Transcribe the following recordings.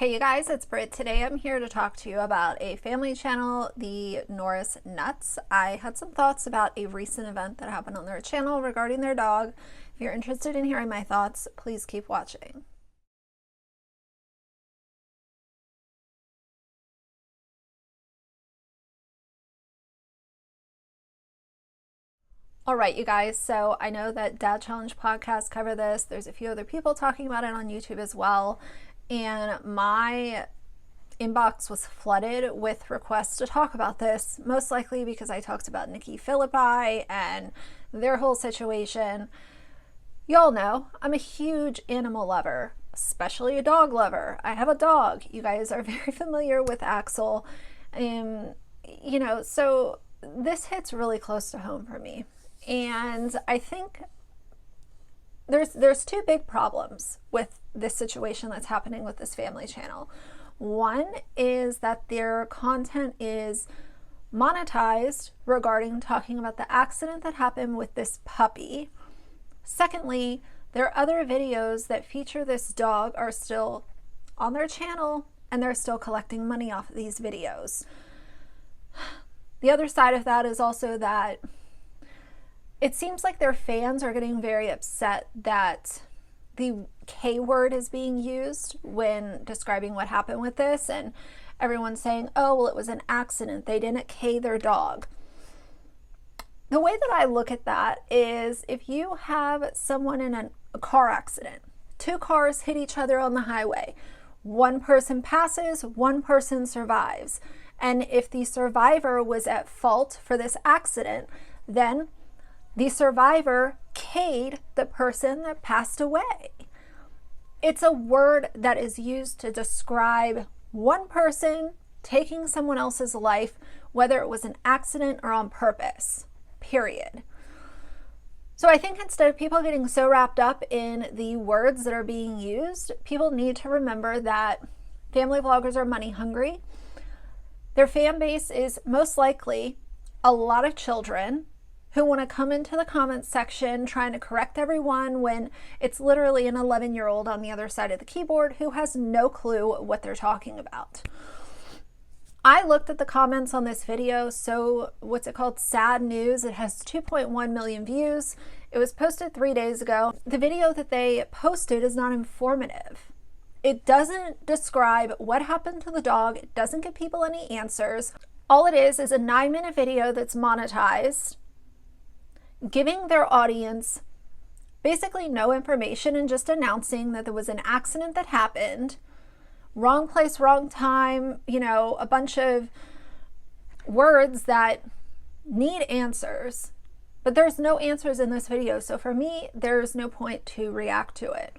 Hey you guys, it's Britt. Today I'm here to talk to you about a family channel, the Norris Nuts. I had some thoughts about a recent event that happened on their channel regarding their dog. If you're interested in hearing my thoughts, please keep watching. All right, you guys, so I know that Dad Challenge podcasts cover this. There's a few other people talking about it on YouTube as well. And my inbox was flooded with requests to talk about this, most likely because I talked about Nikki Philippi and their whole situation. Y'all know I'm a huge animal lover, especially a dog lover. I have a dog. You guys are very familiar with Axel. So this hits really close to home for me. And I think there's two big problems with this situation that's happening with this family channel. One is that their content is monetized regarding talking about the accident that happened with this puppy. Secondly, their other videos that feature this dog are still on their channel and they're still collecting money off of these videos. The other side of that is also that it seems like their fans are getting very upset that the K word is being used when describing what happened with this, and everyone's saying, oh, well, it was an accident. They didn't K their dog. The way that I look at that is if you have someone in a car accident, two cars hit each other on the highway, one person passes, one person survives. And if the survivor was at fault for this accident, then the survivor K'd the person that passed away. It's a word that is used to describe one person taking someone else's life, whether it was an accident or on purpose, period. So I think instead of people getting so wrapped up in the words that are being used, people need to remember that family vloggers are money hungry. Their fan base is most likely a lot of children who want to come into the comments section trying to correct everyone when it's literally an 11-year-old on the other side of the keyboard who has no clue what they're talking about. I looked at the comments on this video, so what's it called? Sad news. It has 2.1 million views. It was posted 3 days ago. The video that they posted is not informative. It doesn't describe what happened to the dog. It doesn't give people any answers. All it is a 9-minute video that's monetized, giving their audience basically no information and just announcing that there was an accident that happened, wrong place, wrong time, a bunch of words that need answers, but there's no answers in this video. So for me, there's no point to react to it.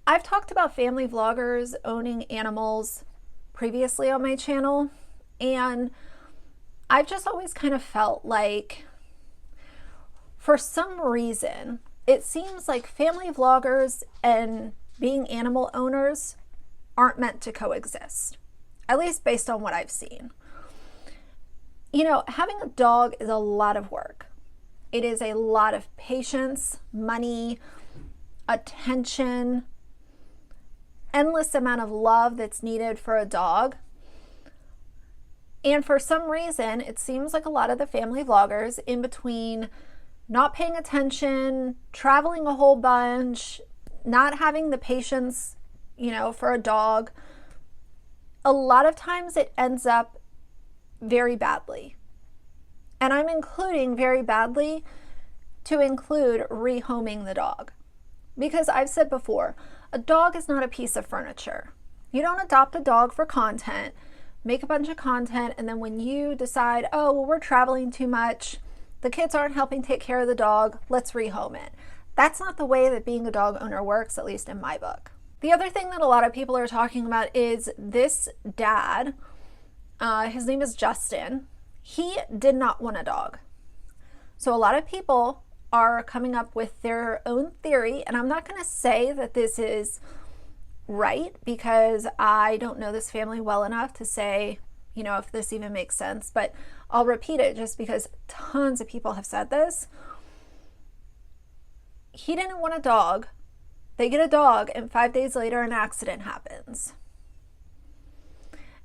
I've talked about family vloggers owning animals previously on my channel, and I've just always kind of felt like, for some reason, it seems like family vloggers and being animal owners aren't meant to coexist, at least based on what I've seen. Having a dog is a lot of work. It is a lot of patience, money, attention, endless amount of love that's needed for a dog. And for some reason, it seems like a lot of the family vloggers, in between not paying attention, traveling a whole bunch, not having the patience, for a dog, a lot of times it ends up very badly. And I'm including very badly to include rehoming the dog. Because I've said before, a dog is not a piece of furniture. You don't adopt a dog for content, make a bunch of content, and then when you decide, oh, well, we're traveling too much, the kids aren't helping take care of the dog, let's rehome it. That's not the way that being a dog owner works, at least in my book. The other thing that a lot of people are talking about is this dad, his name is Justin. He did not want a dog. So a lot of people are coming up with their own theory, and I'm not going to say that this is right because I don't know this family well enough to say, if this even makes sense, but I'll repeat it just because tons of people have said this. He didn't want a dog They get a dog, and 5 days later, an accident happens.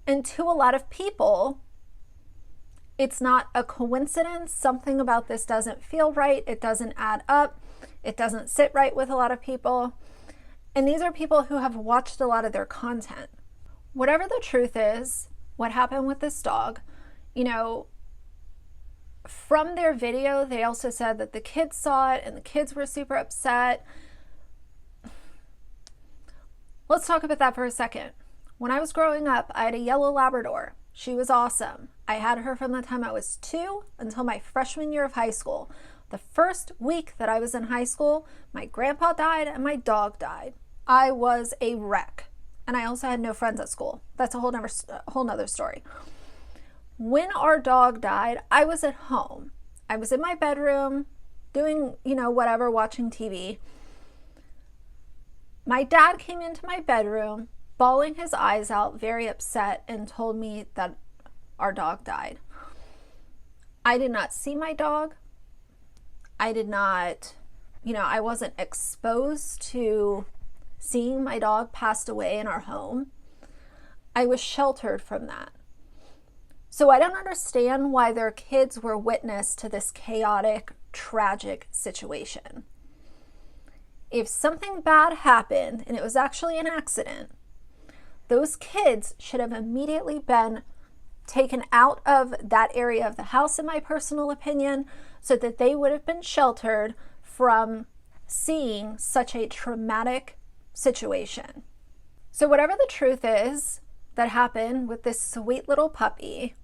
And to a lot of people, it's not a coincidence. Something about this doesn't feel right. It doesn't add up. It doesn't sit right with a lot of people. And these are people who have watched a lot of their content. Whatever the truth is, what happened with this dog, you know, from their video, they also said that the kids saw it and the kids were super upset. Let's talk about that for a second. When I was growing up, I had a yellow Labrador. She was awesome. I had her from the time I was 2 until my freshman year of high school. The first week that I was in high school, my grandpa died and my dog died. I was a wreck. And I also had no friends at school. That's a whole nother story. When our dog died, I was at home. I was in my bedroom doing, you know, whatever, watching TV. My dad came into my bedroom, bawling his eyes out, very upset, and told me that our dog died. I did not see my dog. I did not, you know, I wasn't exposed to seeing my dog passed away in our home. I was sheltered from that. So I don't understand why their kids were witness to this chaotic, tragic situation. If something bad happened and it was actually an accident, those kids should have immediately been taken out of that area of the house, in my personal opinion, so that they would have been sheltered from seeing such a traumatic situation. So whatever the truth is that happened with this sweet little puppy,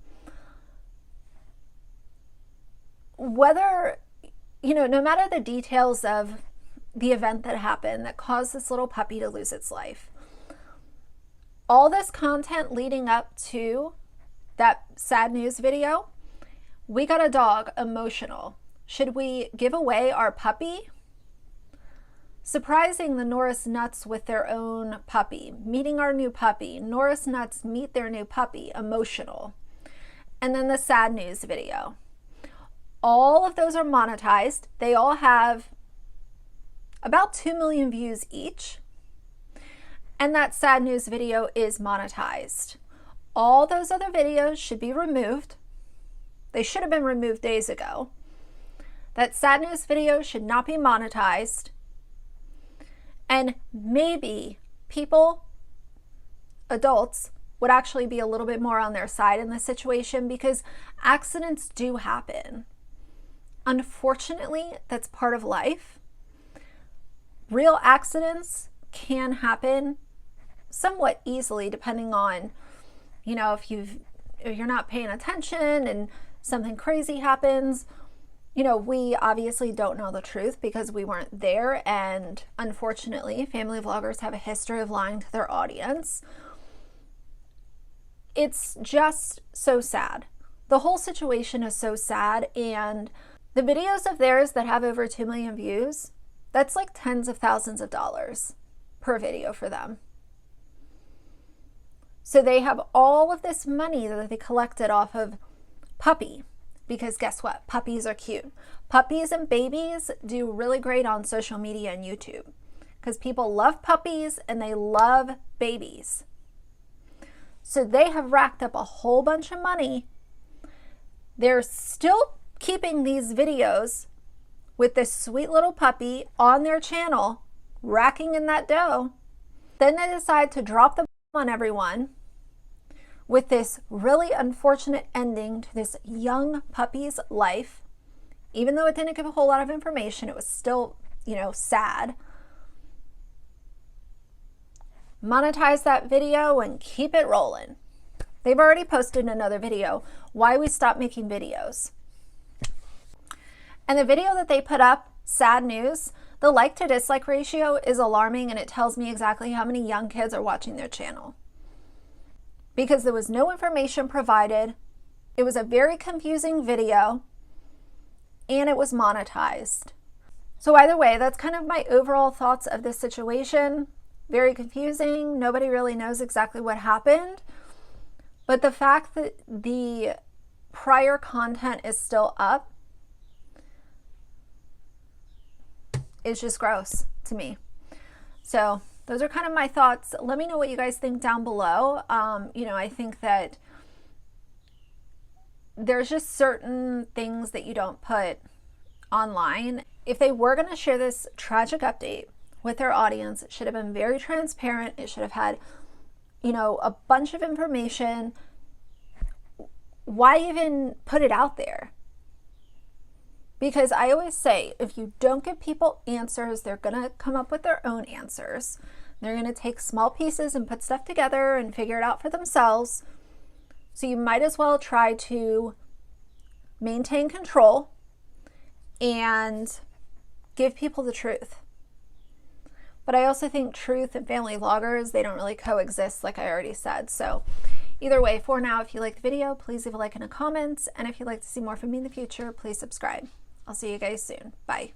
whether, you know, no matter the details of the event that happened that caused this little puppy to lose its life, all this content leading up to that sad news video, we got a dog, emotional. Should we give away our puppy? Surprising the Norris Nuts with their own puppy, meeting our new puppy, Norris Nuts meet their new puppy, emotional. And then the sad news video. All of those are monetized. They all have about 2 million views each. And that sad news video is monetized. All those other videos should be removed. They should have been removed days ago. That sad news video should not be monetized. And maybe people, adults, would actually be a little bit more on their side in this situation, because accidents do happen. Unfortunately, that's part of life. Real accidents can happen somewhat easily, depending on, you know, if you're not paying attention and something crazy happens. You know, we obviously don't know the truth because we weren't there, and unfortunately, family vloggers have a history of lying to their audience. It's just so sad. The whole situation is so sad, and the videos of theirs that have over 2 million views, that's like tens of thousands of dollars per video for them. So they have all of this money that they collected off of puppy. Because guess what? Puppies are cute. Puppies and babies do really great on social media and YouTube, because people love puppies and they love babies. So they have racked up a whole bunch of money. They're still keeping these videos with this sweet little puppy on their channel, racking in that dough. Then they decide to drop the bomb on everyone with this really unfortunate ending to this young puppy's life. Even though it didn't give a whole lot of information, it was still, you know, sad. Monetize that video and keep it rolling. They've already posted another video, why we stopped making videos. And the video that they put up, sad news, the like to dislike ratio is alarming, and it tells me exactly how many young kids are watching their channel. Because there was no information provided, it was a very confusing video, and it was monetized. So either way, that's kind of my overall thoughts of this situation. Very confusing. Nobody really knows exactly what happened. But the fact that the prior content is still up is just gross to me. So those are kind of my thoughts. Let me know what you guys think down below. You know, I think that there's just certain things that you don't put online. If they were going to share this tragic update with their audience, it should have been very transparent. It should have had, you know, a bunch of information. Why even put it out there? Because I always say, if you don't give people answers, they're going to come up with their own answers. They're going to take small pieces and put stuff together and figure it out for themselves. So you might as well try to maintain control and give people the truth. But I also think truth and family loggers, they don't really coexist, like I already said. So either way, for now, if you liked the video, please leave a like and a comment. And if you'd like to see more from me in the future, please subscribe. I'll see you guys soon. Bye.